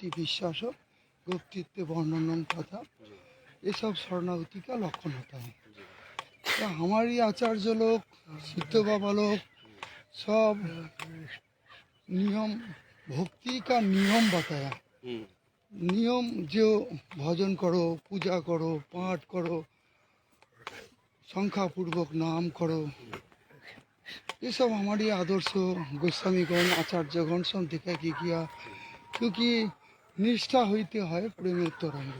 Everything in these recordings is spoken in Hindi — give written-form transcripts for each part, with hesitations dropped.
भक्ति विश्वास व्यक्तित्व वर्णन कथा ये सब शरणागति का लक्षण होता है। तो हमारी आचार्य लोग सिद्ध बाबा लोग सब नियम भक्ति का नियम बताया। नियम जो भजन करो, पूजा करो, पाठ करो, संख्यापूर्वक नाम करो, ये सब हमारी आदर्श गोस्वामीगण आचार्यगण सब दिखा के किया। क्योंकि निष्ठा होते है प्रेमेर तरंग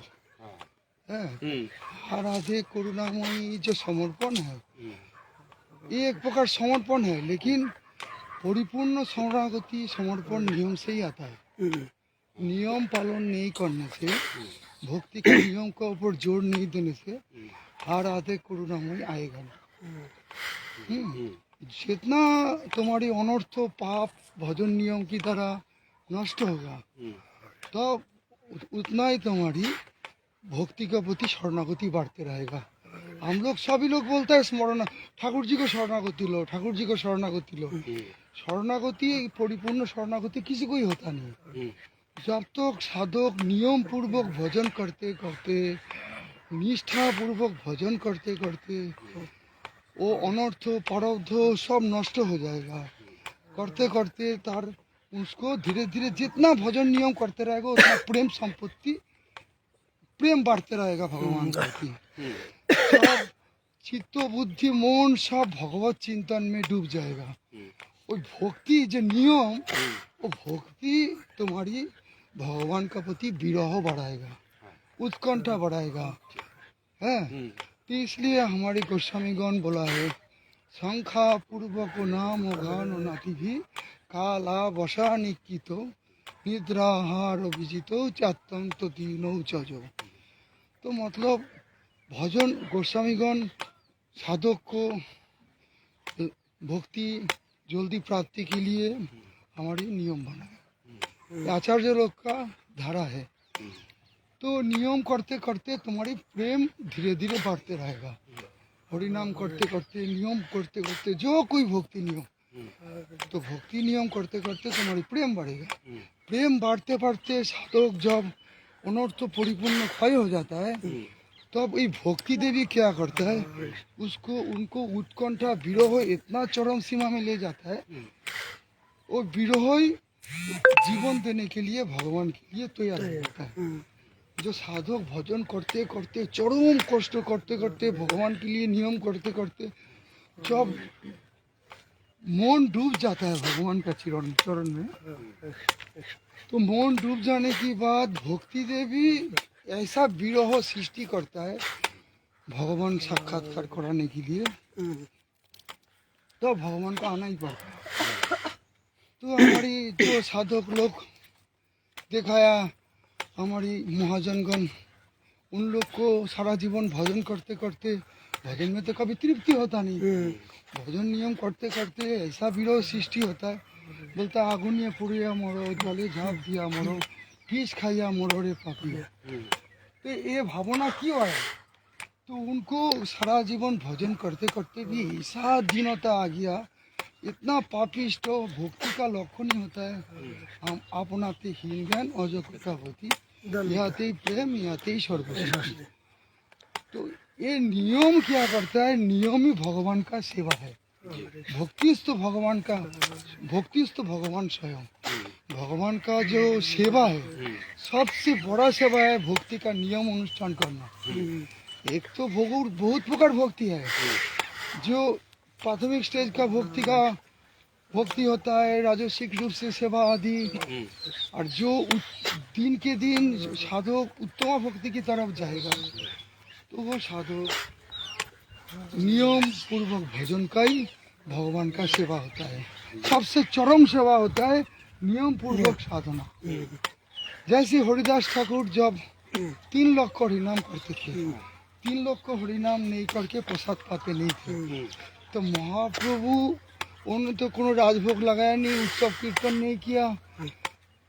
है। राधे करुणामयी जो समर्पण है ये एक प्रकार समर्पण है, लेकिन परिपूर्ण शरणागति समर्पण नियम से ही आता है। नियम पालन नहीं करने से, भक्ति के नियम के ऊपर जोर नहीं देने से राधे करुणामयी आएगा नहीं। जितना तुम्हारी अनर्थ पाप भजन नियम की तरह नष्ट होगा तो उतना ही तुम्हारी भक्ति के प्रति शरणागति बढ़ते रहेगा। हम लोग सभी लोग बोलते हैं स्मरण ठाकुर जी को शरणागति लो, ठाकुर जी को शरणागति लो। शरणागति परिपूर्ण शरणागति किसी को ही होता नहीं। जब तक साधक नियम पूर्वक भजन करते करते, निष्ठा पूर्वक भजन करते करते वो अनर्थ प्रारब्ध सब नष्ट हो जाएगा। करते करते तार उसको धीरे धीरे जितना भजन नियम करते रहेगा उतना प्रेम संपत्ति प्रेम बढ़ते रहेगा भगवान का प्रति। सब चित्त बुद्धि मन सब भगवत चिंतन में डूब जाएगा। वो भक्ति जो नियम वो भक्ति तुम्हारी भगवान का प्रति विरह बढ़ाएगा, उत्कंठा बढ़ाएगा है। तो इसलिए हमारी गोस्वामीगण बोला है संख्या पूर्वक नाम गान नाति भी काला बसा निकित निद्राहार विजित चातम तो दीनौ चजो। तो मतलब भजन गोस्वामीगण साधक को भक्ति जल्दी प्राप्ति के लिए हमारी नियम बनाया। आचार्य लोग का धारा है। तो नियम करते करते तुम्हारी प्रेम धीरे धीरे बढ़ते रहेगा। हरिनाम करते करते नियम करते करते जो कोई भक्ति नियम तो भक्ति नियम करते करते तुम्हारी प्रेम बढ़ेगा। प्रेम बढ़ते बढ़ते साधक जब अनर्थ परिपूर्ण क्षय हो जाता है तब ये भक्ति देवी क्या करता है उसको उनको उत्कंठा विरह इतना चरम सीमा में ले जाता है। वो विरह जीवन देने के लिए भगवान के लिए तैयार हो जाता है। जो साधक भजन करते करते चरम कष्ट करते करते भगवान के लिए नियम करते करते जब मन डूब जाता है भगवान का चरण में, तो मन डूब जाने के बाद भक्ति देवी ऐसा विरह सृष्टि करता है भगवान साक्षात्कार कराने के लिए, तो भगवान का आना ही पड़ता है। तो हमारी जो साधक लोग दिखाया हमारी महाजनगण उन लोग को सारा जीवन भजन करते करते भजन में तो कभी तृप्ति होता नहीं। भजन नियम करते करते ऐसा विरोध सृष्टि होता है, बोलता आगुनिया पुड़िया मरो जले झाँप दिया मरो किस खाइया मरो रे पापिया। तो ये भावना क्यों आया? तो उनको सारा जीवन भजन करते करते भी ऐसा दीनता आ गया, इतना पापिष्ट भक्ति का लक्षण ही होता है हम अपनाते हीन ज्ञान अजोग्यता होती याते ही प्रेम याते ही सर्वसिद्धि। तो ये नियम क्या करता है? नियम ही भगवान का सेवा है। भक्तिस्त तो भगवान का भक्तिस्त तो भगवान स्वयं भगवान का जो सेवा है सबसे बड़ा सेवा है भक्ति का नियम अनुष्ठान करना। एक तो बहुत प्रकार भक्ति है। जो प्राथमिक स्टेज का भक्ति होता है राजसिक रूप से सेवा आदि, और जो दिन के दिन साधक उत्तम भक्ति की तरफ जाएगा तो वो साधक नियम पूर्वक भजन का ही भगवान का सेवा होता है। सबसे चरम सेवा होता है नियम पूर्वक साधना। जैसे हरिदास ठाकुर जब 3 लाख को हरिनाम करते थे, 3 लाख को हरिनाम नहीं करके प्रसाद पाते नहीं थे, तो महाप्रभु उन्होंने तो कोनो राजभोग लगाया नहीं, उत्सव कीर्तन नहीं किया,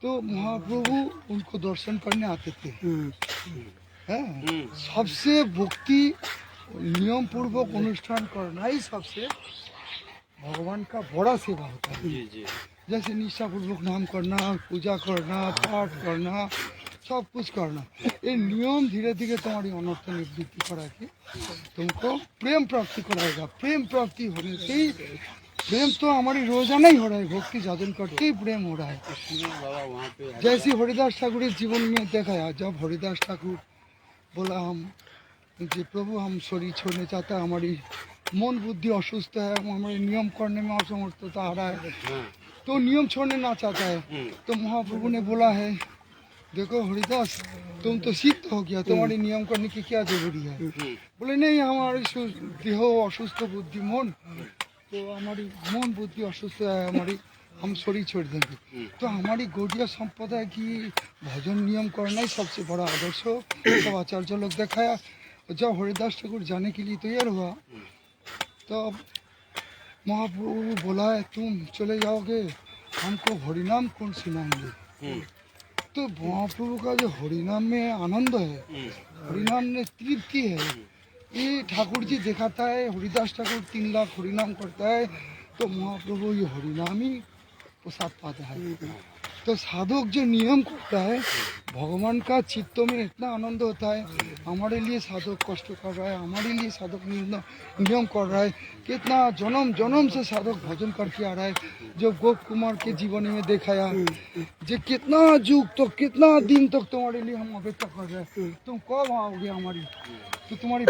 तो महाप्रभु उनको दर्शन करने आते थे। सबसे भक्ति नियम पूर्वक अनुष्ठान करना ही सबसे भगवान का बड़ा सेवा होता है। जैसे निष्ठापूर्वक नाम करना, पूजा करना, पाठ करना, सब कुछ करना। ये नियम धीरे धीरे तुम्हारी अनर्थ निवृत्ति करा के तुमको प्रेम प्राप्ति कराएगा। प्रेम प्राप्ति होने से ही, प्रेम तो हमारी रोजाना ही हो रहा है, भक्ति साधन करके ही प्रेम हो रहा है। जैसे हरिदास ठाकुर जीवन में देखा, जब हरिदास ठाकुर बोला हम जी प्रभु हम शरीर छोड़ने चाहता है, हमारी मन बुद्धि असुस्थ है, हमारे नियम करने में असमर्थता आ रहा है, तो नियम छोड़ने ना चाहता है। तो महाप्रभु ने बोला है देखो हरिदास तुम तो सिद्ध हो गया, तुम्हारी नियम करने की क्या जरूरी है। बोले नहीं हमारी देह असुस्थ बुद्धि मन, तो हमारी मन बुद्धि असुस्थ है, हमारी हम शरीर छोड़ देंगे। तो हमारी गौड़िया संप्रदाय की भजन नियम करना ही सबसे बड़ा आदर्श सब आचार्य लोग दिखाया। जब हरिदास ठाकुर जाने के लिए तैयार हुआ तब महाप्रभु बोला है तुम चले जाओगे, हमको हरिनाम कौन सुनाएंगे। तो महाप्रभु का जो हरिनाम में आनंद है, हरिनाम में तृप्ति है, ये ठाकुर जी दिखाता है। हरिदास ठाकुर 3 लाख हरिनाम करता है, तो महाप्रभु ये हरिनाम ही प्रसाद पाता है। तो साधक जो नियम करता है, भगवान का चित्त में इतना आनंद होता है। हमारे लिए साधक कष्ट कर रहा है, हमारे लिए साधक नियम कर रहा है। कितना जन्म जन्म से साधक भजन करके आ रहा है। जो गोप कुमार के जीवन में दिखाया, जो कितना युग तो कितना दिन तक तुम्हारे लिए हम अपेक्षा कर रहे हैं, तुम कब आओगे हमारी, तो तुम्हारी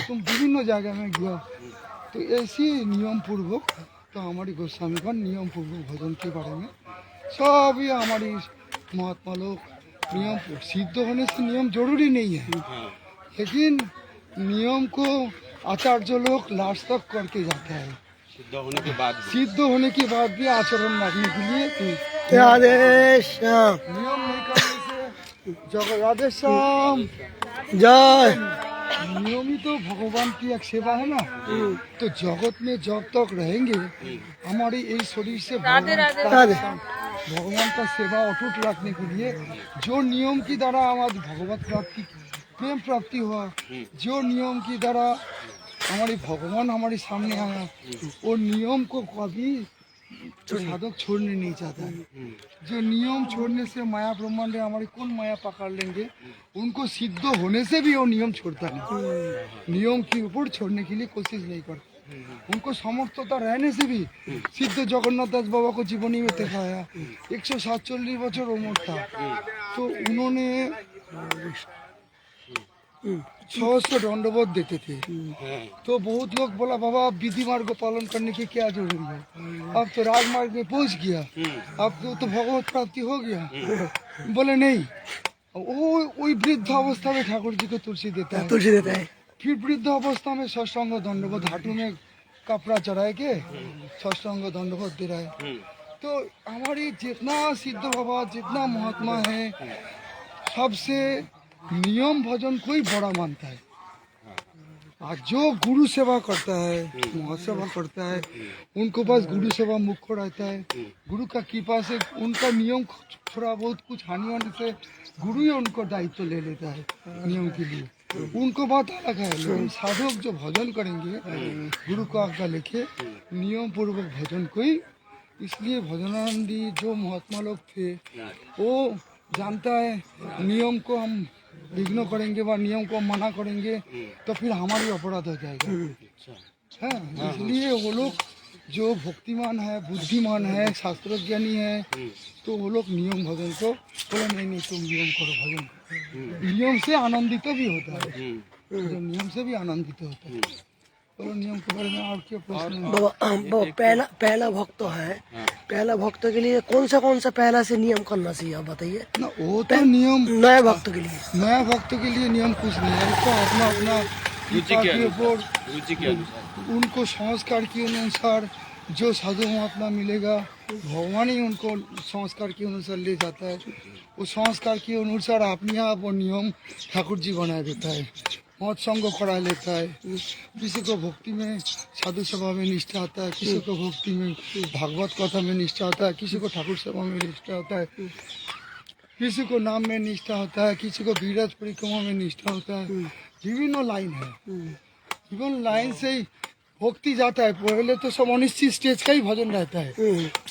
तुम विभिन्न जगह में गया। तो ऐसे नियम पूर्वक तो हमारी गोस्वामीगण नियम पूर्वक भजन के बारे में सभी हमारी महात्मा लोग नियम सिद्ध होने से नियम जरूरी नहीं है, लेकिन नियम को आचार्य लोग लास्ट तक करके जाता है। सिद्ध होने के बाद भी आचरण रखने के लिए आदेश नियम नहीं करने से जगत राधे श्याम जय। नियम ही तो भगवान की एक सेवा है ना। तो जगत में जब तक रहेंगे हमारी इस शरीर से भगवान का सेवा अटूट रखने के लिए जो नियम की द्वारा हमारी भगवत प्राप्ति प्रेम प्राप्ति हुआ, जो नियम की द्वारा हमारी भगवान हमारे सामने आया, वो नियम को कभी साधक छोड़ने नहीं चाहता है। जो नियम छोड़ने से माया ब्रह्मांड हमारी कौन माया पकड़ लेंगे, उनको सिद्ध होने से भी वो नियम छोड़ता नहीं, नियम के ऊपर छोड़ने के लिए कोशिश नहीं करता। उनको समर्थता रहने से भी सिद्ध जगन्नाथ दास बाबा को जीवनी में दिखाया, 147 बच्चों उम्र था, तो उन्होंने 600 दंडवत देते थे। तो बहुत लोग बोला बाबा विधि मार्ग को पालन करने की क्या जरूरी है, अब तो राजमार्ग में पहुंच गया, अब तो भगवत प्राप्ति हो गया। बोले नहीं, वही वृद्ध अवस्था में ठाकुर जी को तुलसी देता है, फिर वृद्ध अवस्था में सष्टांग दंडवत हाथों में कपड़ा चढ़ाए के सष्टांग दंडवत दे रहा है। तो हमारी जितना सिद्ध बाबा जितना महात्मा है, सबसे नियम भजन को ही बड़ा मानता है। आज जो गुरु सेवा करता है, महासेवा करता है, उनको बस गुरु सेवा मुख्य रहता है। गुरु का कृपा से उनका नियम थोड़ा बहुत कुछ हानि होने से गुरु ही उनको दायित्व ले लेता है नियम के लिए, उनको बात अलग है। लेकिन साधक जो भजन करेंगे गुरु को आज्ञा लेके नियम पूर्वक भजन को ही, इसलिए भजनानंदी जो महात्मा लोग थे वो जानता है नियम को हम विघ्न करेंगे व नियम को मना करेंगे तो फिर हमारी अपराध हो जाएगा। है इसलिए वो लोग जो भक्तिमान है, बुद्धिमान है, शास्त्रज्ञानी है, तो वो लोग नियम भजन को बोले नहीं तुम नियम करो, भजन करो। नियम से आनंदित भी होता है, जो नियम से भी आनंदित होता है। तो नियम के बारे में और क्या प्रश्न है? पहला भक्त है, पहला भक्त के लिए कौन सा पहला से नियम करना चाहिए आप बताइए ना। वो तो नियम नया भक्त के लिए नियम कुछ नहीं है, तो अपना अपना कृपा के ऊपर उनको संस्कार के अनुसार जो साधु महात्मा मिलेगा भगवान ही उनको संस्कार के अनुसार ले जाता है। वो संस्कार के अनुसार अपने आप वो नियम ठाकुर जी बना देता है, मत संग करा लेता है। किसी को भक्ति में साधु सभा में निष्ठा आता है, किसी को भक्ति में भागवत कथा में निष्ठा होता है, किसी को ठाकुर सभा में निष्ठा होता है, किसी को नाम में निष्ठा होता है, किसी को गिरिराज परिक्रमा में निष्ठा होता है। विभिन्न लाइन है, विभिन्न लाइन से ही भक्ति जाता है। पहले तो सब अनिश्चित स्टेज का ही भजन रहता है।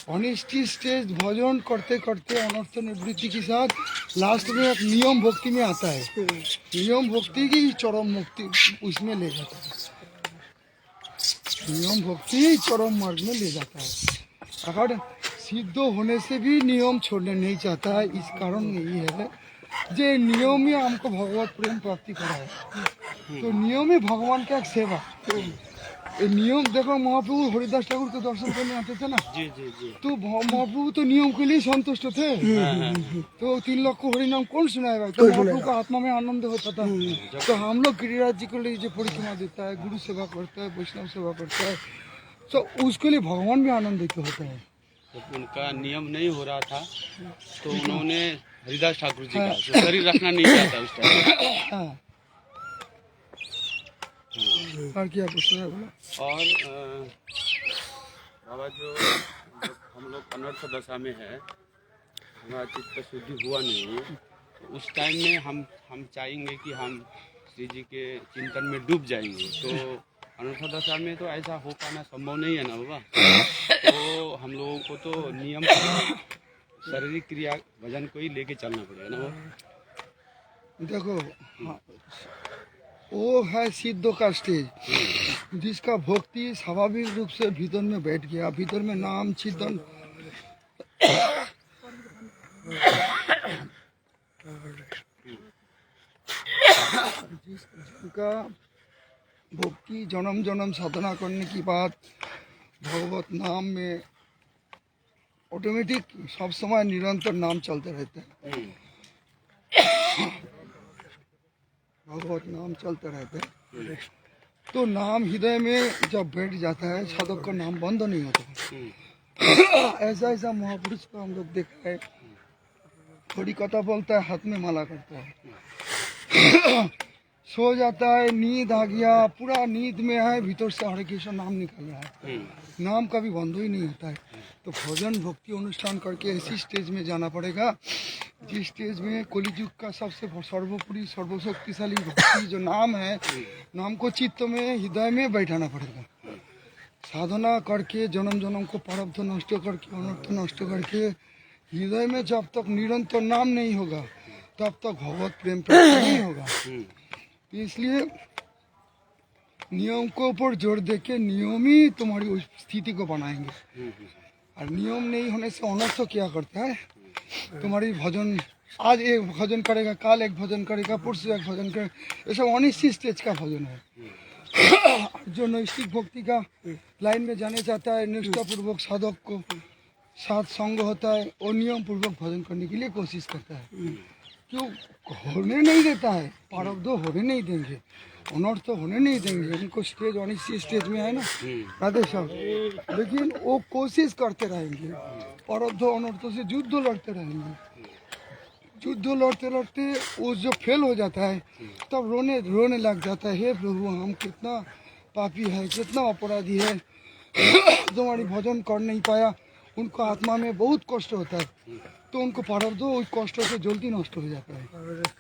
अनिश्चित स्टेज भजन करते करते अनर्थ निवृत्ति के साथ लास्ट में एक नियम भक्ति में आता है। नियम भक्ति की चरम मुक्ति उसमें ले जाता है। नियम भक्ति चरम मार्ग में ले जाता है। अगर सिद्ध होने से भी नियम छोड़ने नहीं चाहता है, इस कारण यही है जे नियम ही हमको भगवत प्रेम प्राप्ति कराए। तो नियम ही भगवान का एक सेवा। ये नियम देखो, महाप्रभु हरिदास ठाकुर के दर्शन करने आते थे ना, जी जी जी। तो महाप्रभु तो नियम के लिए संतुष्ट थे। तो 3 लाख को हरि नाम कौन सुनाएगा? तो महाप्रभु का आत्मा में आनंद होता था। तो हम लोग गिरिराज जी के लिए जो परिक्रमा देता है, गुरु सेवा करता है, वैष्णव सेवा करता है, तो उसके लिए भगवान भी आनंदित होता है। जब उनका नियम नहीं हो रहा था तो उन्होंने हरिदास ठाकुर जी का जो शरीर रखना नहीं चाहता उस टाइम। हाँ। और क्या पूछना है बोला? और बाबा जो हम लोग अनर्थ दशा में है, हमारा चित्त शुद्धि हुआ नहीं, तो उस टाइम में हम चाहेंगे कि हम श्री जी के चिंतन में डूब जाएंगे। तो अनर्थ दशा में तो ऐसा हो पाना संभव नहीं है ना बाबा। तो हम लोगों को तो नियम शारीरिक क्रिया भजन को ही लेके चलना पड़ेगा ना बाबा। देखो, हाँ, वो है सिद्ध का स्टेज, जिसका भक्ति स्वाभाविक रूप से भीतर में बैठ गया, भीतर में नाम चिंतन जिसका भक्ति जन्म जन्म साधना करने की बात भगवत नाम में ऑटोमेटिक सब समय निरंतर नाम चलते रहते हैं। भगवत नाम चलते रहते हैं। तो नाम हृदय में जब बैठ जाता है, साधक का नाम बंद नहीं होता। ऐसा ऐसा महापुरुष को हम लोग देखा है, थोड़ी कथा बोलता है, हाथ में माला करता है, सो जाता है, नींद आ गया, पूरा नींद में है, भीतर से हरे कृष्ण नाम निकल रहा है, नाम कभी बंद ही नहीं होता है। तो भजन भक्ति अनुष्ठान करके ऐसी स्टेज में जाना पड़ेगा जिस स्टेज में कलियुग का सबसे सर्वोपरि सर्वशक्तिशाली भक्ति जो नाम है, नाम को चित्त में हृदय में बैठाना पड़ेगा। साधना करके जन्म जन्म को प्रारब्ध नष्ट करके अनर्थ नष्ट करके हृदय में जब तक निरंतर नाम नहीं होगा तब तक भगवत प्रेम प्राप्त नहीं होगा। इसलिए नियम को ऊपर जोर देके नियम ही तुम्हारी उस स्थिति को बनाएंगे। और नियम नहीं होने से अनर्थ क्या करता है, तुम्हारी भजन आज एक भजन करेगा, काल एक भजन करेगा, परसों एक भजन करेगा, ये सब अनिश्चित स्टेज का भजन है। जो नैष्ठिक भक्ति का लाइन में जाने चाहता है, निष्ठापूर्वक साधक को साथ संग होता है, और नियम पूर्वक भजन करने के लिए कोशिश करता है। क्यों होने नहीं देता है, प्रारब्ध होने नहीं देंगे, अनर्थ होने नहीं देंगे। उनको स्टेज अनिश्चित स्टेज में है ना राधे साहब, लेकिन वो कोशिश करते रहेंगे, प्रारब्ध अनर्थ से युद्ध लड़ते रहेंगे। युद्ध लड़ते लड़ते वो जो फेल हो जाता है तब रोने लग जाता है, हे प्रभु हम कितना पापी है, कितना अपराधी है, तुम्हारी भजन कर नहीं पाया। उनको आत्मा में बहुत कष्ट होता है, तो उनको प्रारब्ध उस कष्ट से जल्दी नष्ट हो जाता है।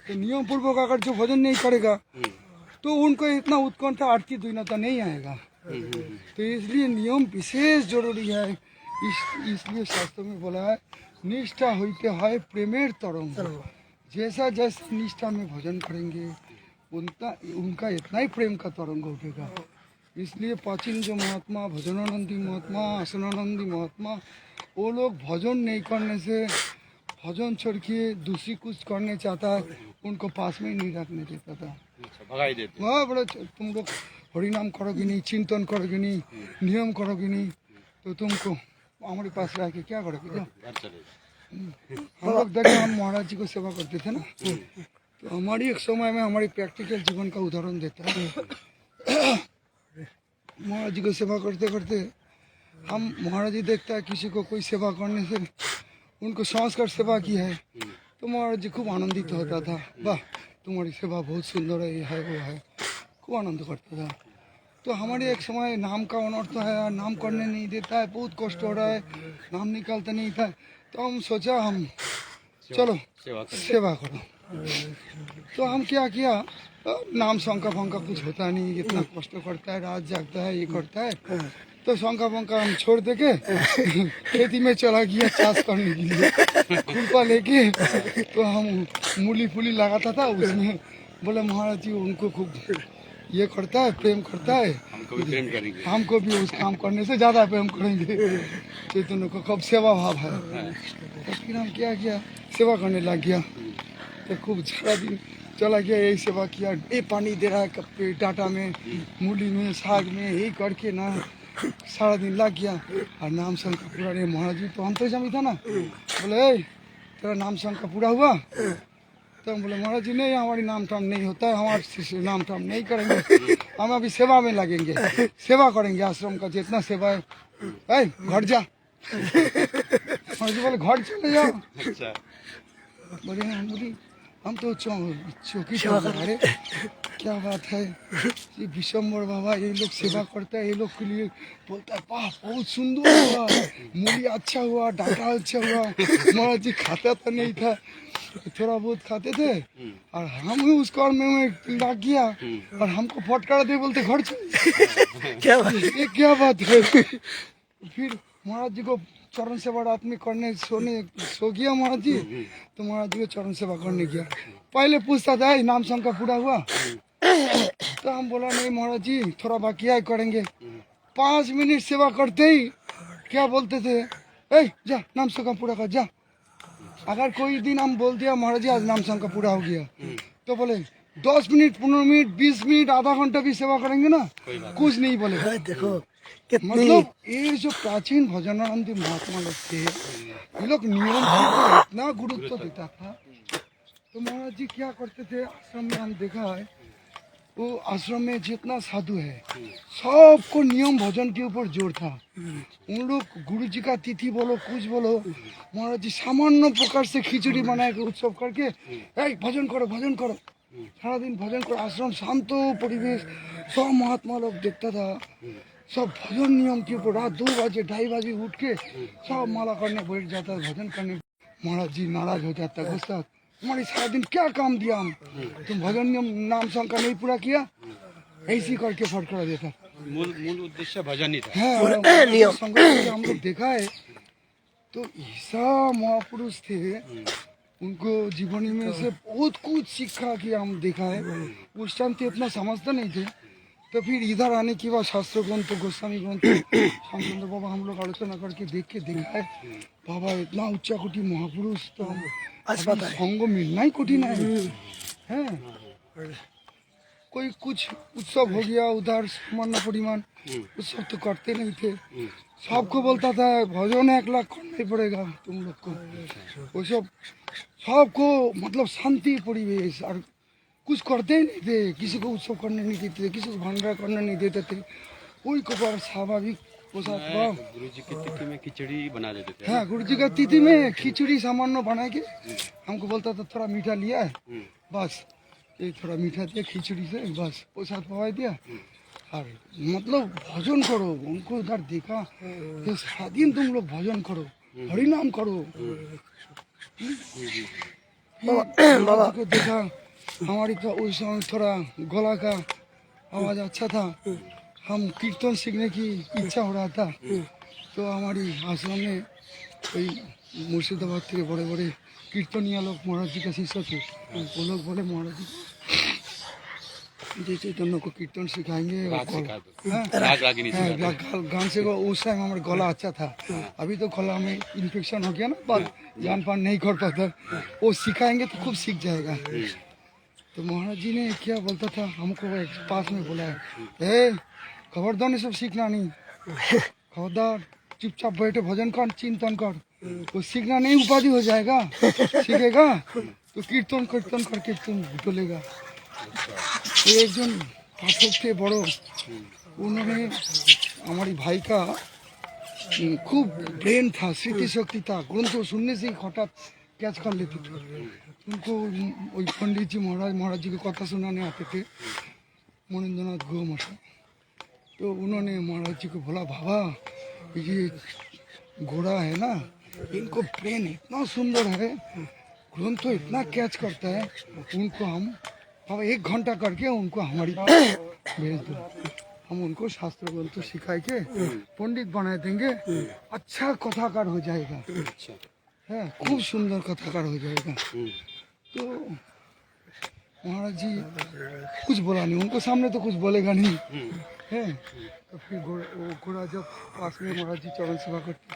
तो नियम पूर्वक अगर जो भजन नहीं करेगा तो उनको इतना उत्कंठा आरती दुईनता नहीं आएगा। तो इसलिए नियम विशेष जरूरी है। इसलिए शास्त्र में बोला है निष्ठा होते है प्रेमेर तरंग। जैसा जैसा निष्ठा में भजन करेंगे उनका इतना ही प्रेम का तरंग उठेगा। इसलिए प्राचीन जो महात्मा भजनानंदी महात्मा, आसनानंदी महात्मा, वो लोग भजन नहीं करने से, भजन छोड़ के दूसरी कुछ करने चाहता है, उनको पास में ही नहीं रखने देता था। भगाई देते। वहाँ बड़ा तुम लोग हरिनाम करोगे नहीं, चिंतन करोगे नहीं, नियम करोगे नहीं, तो तुमको हमारे पास रह के क्या करोगे? जाओ। हम लोग देखे, हम महाराज जी को सेवा करते थे ना, तो हमारी एक समय में हमारी प्रैक्टिकल जीवन का उदाहरण देता है। महाराज जी को सेवा करते करते हम महाराज जी देखता है किसी को कोई सेवा करने से उनको संस्कार सेवा की है, तो महाराज जी खूब आनंदित होता था, वाह तुम्हारी सेवा बहुत सुंदर है, ये है वो है, खूब आनंद करता था। तो हमारे एक समय नाम का अनर्थ है, नाम करने नहीं देता है, बहुत कष्ट हो रहा है, नाम निकालता नहीं था। तो हम सोचा हम चलो सेवा करें। सेवा करो। तो हम क्या किया, नाम शंका फंका कुछ होता नहीं, इतना कष्ट करता है, रात जागता है, ये करता है, तो शंका फंका हम छोड़ दे के खेती में चला गया चाष करने के लिए खुरपा लेके। तो हम मूली फूली लगाता था उसमें, बोले महाराज जी उनको खूब ये करता है, प्रेम करता है, हमको भी प्रेम करेंगे। हमको भी उस काम करने से ज़्यादा प्रेम करेंगे। चैतन्य को कब सेवा भाव है। तो फिर हम क्या किया, सेवा करने लग गया। तो खूब सारा दिन चला गया, यही सेवा किया, ये पानी दे रहा है कप पे, डाटा में, मूली में, साग में, यही करके ना सारा दिन लग गया। और नाम शंका पूरा रे महाराज जी तो हम तो जमी था ना, बोले "ए, तेरा नाम शंका पूरा हुआ?" तो हम बोले महाराज जी नहीं, हमारी नाम टाम नहीं होता है, हमारे नाम टाम नहीं करेंगे, हम अभी सेवा में लगेंगे, सेवा करेंगे आश्रम का जितना सेवा है। "ए, घर जा।" महाराज जी बोले घर चले जाओ। अच्छा, बोले हम तो चौकी पर अरे क्या बात है, ये विशंबर बाबा ये लोग सेवा करता है, ये लोग के लिए बोलता है वाह बहुत सुंदर हुआ, मूली अच्छा हुआ, डाटा अच्छा हुआ। महाराज जी खाता तो नहीं था, थोड़ा बहुत खाते थे, और हम ही उस कार में लग गया और हमको फटकार दे बोलते घर चले। क्या बात ये क्या बात है। फिर महाराज जी को चरण सेवा रात में करने सो गया महाराज जी, तो महाराज जी को चरण सेवा करने गया। पहले पूछता था नाम शंका पूरा हुआ, तो हम बोला नहीं महाराज जी थोड़ा बाकी है करेंगे। 5 मिनट सेवा करते ही क्या बोलते थे, ए जा नाम शंका पूरा कर जा। अगर कोई दिन हम बोल दिया महाराज जी आज नाम शंका पूरा हो गया, तो बोले 10 मिनट 15 मिनट 20 मिनट आधा घंटा भी सेवा करेंगे ना, कुछ नहीं बोले। है, देखो कितनी मतलब ये जो प्राचीन भजनानंदी महात्मा लोग थे, ये लोग नियम के ऊपर इतना गुरुत्व देता था। तो महाराज जी क्या करते थे आश्रम में, हम देखा है वो आश्रम में जितना साधु है सबको नियम भजन के ऊपर जोर था। उन लोग गुरु जी का तिथि बोलो कुछ बोलो, महाराज जी सामान्य प्रकार से खिचड़ी बना के उत्सव करके ए भजन करो भजन करो, सारा दिन भजन करो, आश्रम शांत परिवेश, सब महात्मा लोग देखता था। सब भजन नियम के ऊपर रात 2 बजे 2:30 बजे उठ के सब माला करने बैठ जाता है, भजन करने। महाराज जी नाराज हो जाता है, गुस्सा, तुम्हारी सारा दिन क्या काम दिया हम, तुम भजन नियम नाम शंका नहीं पूरा किया, ऐसी करके फटकार देता। मूल उद्देश्य भजन ही था। है और हमारे संगत से हम लोग देखा है, तो ऐसा महापुरुष थे, उनको जीवनी में से बहुत कुछ सीखा कि हम देखा है। उस टाइम तो इतना समझते नहीं थे, तो फिर इधर आने के बाद शास्त्र ग्रंथ गोस्वामी ग्रंथ श्यामचंद्र बाबा हम लोग आलोचना करके देख के देखा है, बाबा इतना उच्चा कोटि महापुरुष तो हम अभी संग मिलना ही कठिन है। कोई कुछ उत्सव हो गया उधर सामान्य परिमाण उत्सव तो करते नहीं थे, सबको बोलता था भजन 1 लाख करना ही पड़ेगा तुम लोग को, वो सब सबको मतलब शांति परिवेश, और कुछ करते ही नहीं थे, किसी को उत्सव करने नहीं देते थे, किसी को भंडारा करने नहीं देते थे। वही को बड़ा स्वाभाविक पोशाक हुआ। गुरु जी की तिथि में खिचड़ी बना देते थे। हाँ गुरु जी का तिथि में खिचड़ी सामान्य बना के हमको बोलता था थोड़ा मीठा लिया है बस, ये थोड़ा मीठा दिया खिचड़ी से बस पोशाक पवा दिया, और मतलब भजन करो। उनको इधर देखा तो सारा दिन तुम लोग भजन करो, हरि नाम करो। बाबा को देखा, हमारी तो उस समय थोड़ा गला का आवाज़ अच्छा था, हम कीर्तन सीखने की इच्छा हो रहा था। तो हमारी आश्रम में कोई मुर्शिदाबाद के बड़े बड़े कीर्तनिया लोग महाराज जी का शिष्य थे, वो लोग बोले महाराज जी चैतन्य को कीर्तन सिखाएंगे, गान से। उस टाइम हमारा गला अच्छा था, अभी तो गला में इन्फेक्शन हो गया ना, बात जान पान नहीं कर पाता, वो सिखाएंगे तो खूब सीख जाएगा। तो महाराज जी ने क्या बोलता था हमको, एक पास में बोला है खबरदार ये सब सीखना नहीं, खबरदार चुपचाप बैठे भजन कर चिंतन कर, वो सीखना नहीं उपाधि हो जाएगा, सीखेगा तो कीर्तन कीर्तन करके तुम डोलेगा। तो एक जन पाठक थे बड़ो, उन्होंने हमारी भाई का खूब ब्रेन था, स्मृति शक्ति था, ग्रंथ सुनने से ही हठात कैच कर लेते थे। उनको वही पंडित जी महाराज जी की कथा सुनाने आते थे, मनिंद्रनाथ गो मशा। तो उन्होंने महाराज जी को बोला बाबा ये घोड़ा है ना, इनको ब्रेन इतना सुंदर है, ग्रंथ तो इतना कैच करता है, उनको हम अब 1 घंटा करके उनको हमारी भेज दो, हम उनको शास्त्र ग्रंथ सिखा के पंडित बना देंगे, अच्छा कथाकार हो जाएगा, अच्छा। है खूब सुंदर कथाकार हो जाएगा। तो महाराज जी कुछ बोला नहीं, उनको सामने तो कुछ बोलेगा नहीं है। तो फिर वो घोड़ा जब पास में महाराज जी चरण सेवा करते,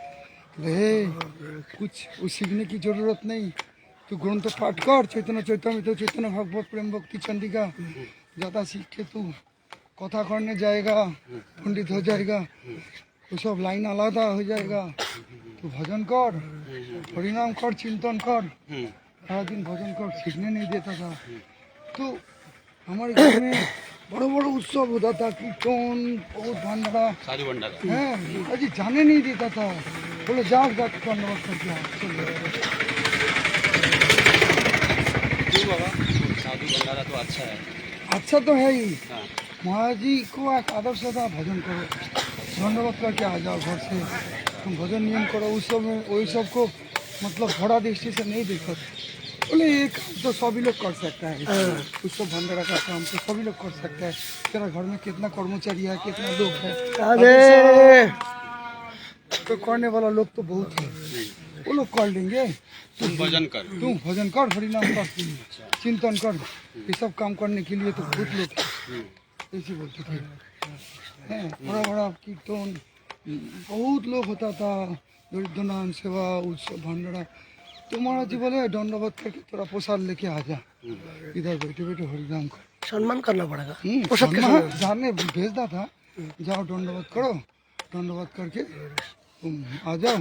कुछ वो सीखने की जरूरत नहीं, तू ग्रंथ पाठ कर, चैतन्य चैतन्य चैतन्य भागवत प्रेम भक्ति चंडिका, ज़्यादा सीख के तू कथा करने जाएगा, पंडित हो जाएगा, वो सब लाइन आलादा हो जाएगा, तू भजन कर, परिणाम कर, चिंतन कर। सारा दिन भजन कर, सीखने नहीं देता था। तो हमारे घर में बड़ा बड़ा उत्सव होता था, कीर्तन बहुत भंडारा साधु भंडारा है, अजी जाने नहीं देता था, बोले जाओ जाके धन्यवाद करके आओ, चलो। क्यों बाबा, साधु भंडारा तो अच्छा है। अच्छा तो है ही, हाँ। महाराज जी को एक आदर्श था, भजन करो, धन्यवाद करके आ जाओ घर से, तुम भजन नियम करो। उस सब में वही सब को मतलब बड़ा दृष्टि से नहीं देखा, बोले एक तो सभी लोग कर सकता है, उस सब भंडारा का काम तो सभी लोग कर सकता है। तेरा घर में कितना कर्मचारी है, कितना लोग है, तो करने वाला लोग तो बहुत है, वो लोग कर लेंगे। तुम भजन कर, तुम भजन कर, हरिनाम कर, चिंतन कर, ये सब काम करने के लिए तो बहुत लोग ऐसे बोलते थे। बड़ा बड़ा कीर्तन बहुत लोग होता था, दरिद्र नाम सेवा उत्सव भंडारा। तो महाराज जी बोले दंडवत करके थोड़ा प्रसाद लेके आ जा, इधर बैठे बैठे हरिनाम कर, सम्मान करना पड़ेगा। जाने भेजता था, जाओ दंडवत करो, दंडवत करके तुम आ जाओ,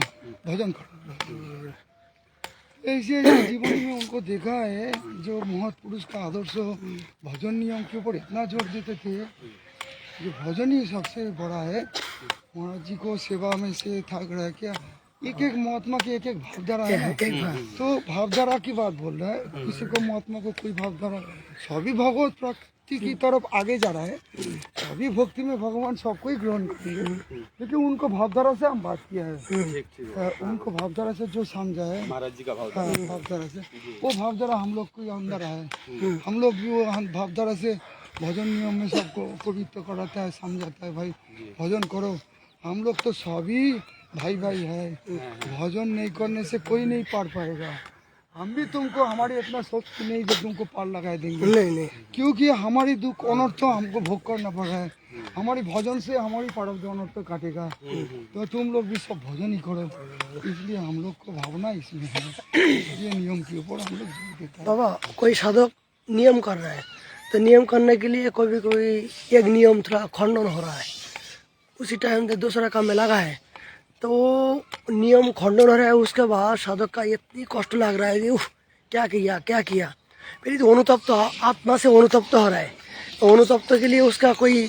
भजन करो। ऐसे ऐसे जीवन में उनको देखा है, जो महत्पुरुष का आदर्श भजन नियम के ऊपर इतना जोर देते थे, जो भजन ही सबसे बड़ा है। महाराज जी को सेवा में से था रहा क्या, एक एक महात्मा की एक एक भावधारा है ना, तो भावधारा की बात बोल रहा है, किसी को महात्मा को कोई भावधारा, सभी भगवत प्राप्ति की तरफ आगे जा रहा है, सभी भक्ति में भगवान सबको ही ग्रहण करेंगे, लेकिन उनको भावधारा से हम बात किया है, उनको भावधारा से जो समझा है महाराज जी का भावधारा से, वो भावधारा हम लोग को अंदर है। हम लोग भी वो भावधारा से भजन नियम में सबको पवित्र कराता है, समझाता है, भाई भजन करो। हम लोग तो सभी भाई भाई है, भजन नहीं करने से कोई नहीं पार पाएगा। हम भी तुमको, हमारी इतना शक्ति नहीं जो तुमको पार लगा देंगे, नहीं, क्योंकि हमारी दुख अनर्थ हमको भोग करना पड़ रहा है, हमारी भजन से हमारी प्रारब्ध अनर्थ काटेगा। तो तुम लोग भी सब भजन ही करो, इसलिए हम लोग को भावना इसमें है, ये नियम के ऊपर हम लोग जोर देते हैं। बाबा कोई साधक नियम कर रहा है, तो नियम करने के लिए कोई एक नियम थोड़ा खंडन हो रहा है, उसी टाइम पे दूसरा काम में लगा है, तो नियम खंडन हो रहा है, उसके बाद साधक का इतनी कष्ट लग रहा है कि क्या किया। फिर तो अनुतप्त, आत्मा से अनुतप्त हो रहा है, तो अनुतप्त के लिए उसका कोई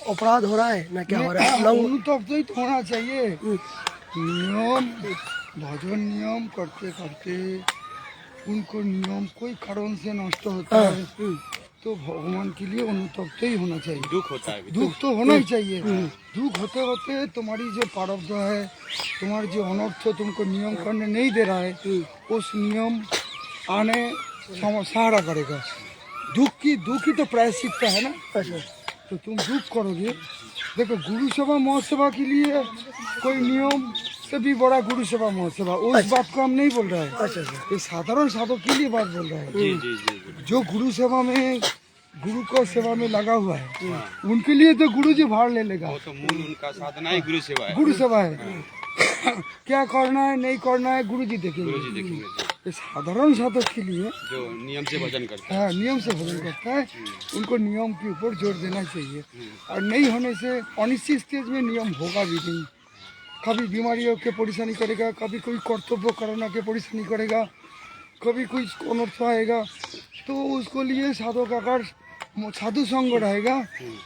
अपराध हो रहा है ना, क्या हो रहा है? अनुतप्त ही तो होना चाहिए। नियम भजन नियम करते करते उनको नियम कोई कारण से नष्ट होता है, तो भगवान के लिए अनुतप्त ही होना चाहिए। दुख होता है, दुख तो होना ही चाहिए। दुख होते होते तुम्हारी जो प्रारब्ध है, तुम्हारी जो अनर्थ तुमको नियम करने नहीं दे रहा है, उस नियम आने सहारा करेगा। दुख ही तो प्रायश्चित है ना। तो तुम दुख करोगे। देखो गुरु सेवा महोत्सवा के लिए कोई नियम से भी बड़ा गुरु सेवा महोत्सवा, उस बात को हम नहीं बोल रहे हैं। ये साधारण साधक के लिए बात बोल रहे हैं। जो गुरु सेवा में, गुरु को सेवा में लगा हुआ है, उनके लिए तो गुरु जी भार ले लेगा। वो तो मूल उनका साधना ही गुरु सेवा है। गुरु सेवा है। क्या करना है नहीं करना है गुरु जी देखेंगे। ये साधारण साधक के लिए जो नियम से भजन करता है, हाँ नियम से भजन करता है, उनको नियम के ऊपर जोर देना चाहिए। और नहीं होने से अनिश्चित स्टेज में नियम होगा भी नहीं। कभी बीमारियों के परेशानी करेगा, कभी कोई कर्तव्य कराना के परेशानी करेगा, कभी कोई अनर्थ आएगा, तो उसको लिए साधक अगर साधु संग रहेगा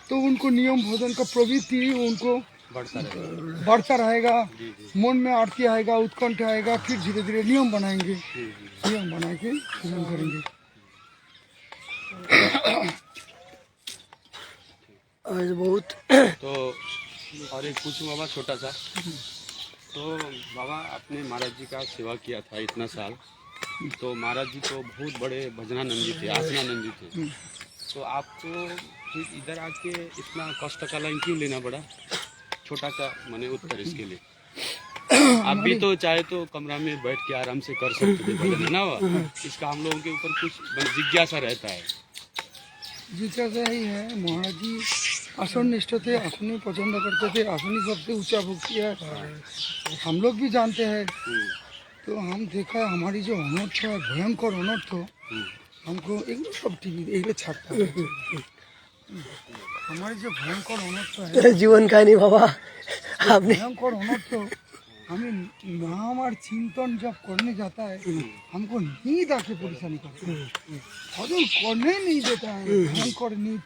तो उनको नियम भोजन का प्रवृत्ति उनको बढ़ता रहेगा। मन में आरती आएगा, उत्कंठ आएगा, फिर धीरे धीरे नियम बनाएंगे, नियम बना के भजन करेंगे। आज बहुत तो और एक पूछूं बाबा छोटा सा, तो बाबा आपने महाराज जी का सेवा किया था इतना साल, तो महाराज जी तो बहुत बड़े भजनानंद जी थे, आसनानंद जी थे। तो आपको फिर इधर आके इतना कष्ट का लाइन क्यों लेना पड़ा? छोटा सा मैंने उत्तर इसके लिए। आप भी तो चाहे तो कमरा में बैठ के आराम से कर सकते थे भजन, है ना? इसका हम लोगों के ऊपर कुछ जिज्ञासा रहता है। जिज्ञासा ही है, महाराज जी आसन निष्ठ थे, आसन ही पसंद करते थे, आसन ही सबसे ऊंचा भक्ति है, हम लोग भी जानते हैं। तो हम देखा है हमारी जो अनर्थ है, भयंकर अनर्थ, हमको एक सब टीवी एक छापता है। हमारी जो भयंकर अनर्थ है, जीवन कहानी बाबा आपने भयंकर अनर्थ, हमें नाम और चिंतन जब करने जाता है हमको नींद आके परेशानी करता है, भजन करने नहीं देता है, भयंकर नींद।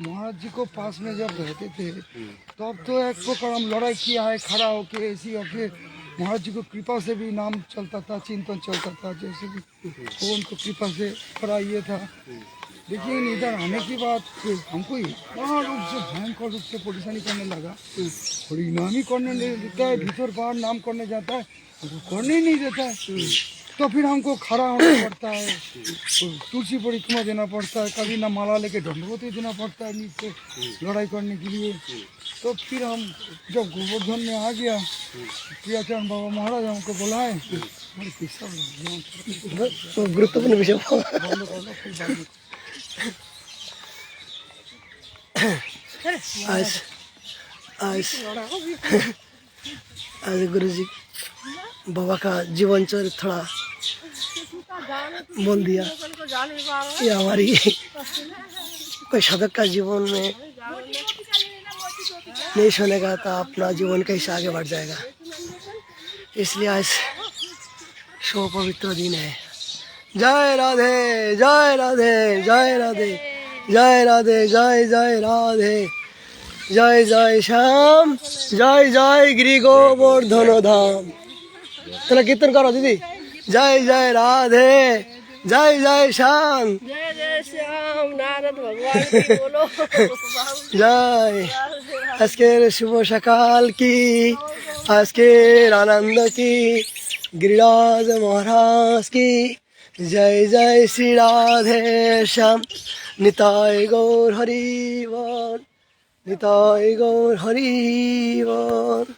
महाराज जी को पास में जब रहते थे तब तो एक प्रकार हम लड़ाई किया है, खड़ा होके ऐसी होके महाराज जी को कृपा से भी नाम चलता था, चिंतन चलता था, जैसे कि वो उनको कृपा से करा ये था। लेकिन इधर आने के बाद हमको इतना रूप से भयंकर रूप से परेशानी करने लगा, हरिनाम ही करने नहीं देता है, भीतर बाहर नाम करने जाता है, हमको करने ही नहीं देता है। तो फिर हमको खड़ा होना पड़ता है, तुलसी परिक्रमा देना पड़ता है, कभी ना माला लेके दंडवती देना पड़ता है नीचे लड़ाई करने के लिए। तो फिर हम जब गोवर्धन में आ गया, प्रियाचरण बाबा महाराज हमको बुलाए, हमारे किस्सा गुरुत्वपूर्ण विषय बंद कर लो, फिर बाद में। आज आज आज गुरु जी बाबा का जीवन चरित्र थोड़ा बोल दिया। ये हमारी कोई साधक का जीवन में नहीं सुनेगा तो अपना जीवन कैसे आगे बढ़ जाएगा। इसलिए आज शो पवित्र दिन है। जय राधे जय राधे जय राधे जय राधे जय जय राधे जय जय श्याम जय जय गिरि गोवर्धन धाम। चलो कीर्तन करो दीदी। जय जय राधे जय जय श्याम जय जय श्याम नारद भगवान की बोलो। जय आज के शुभ सकाल की, आज के आनंद की, गिरिराज महाराज की जय जय श्री राधे श्याम। निताय गौर हरि बोल, निताय गौर हरि बोल।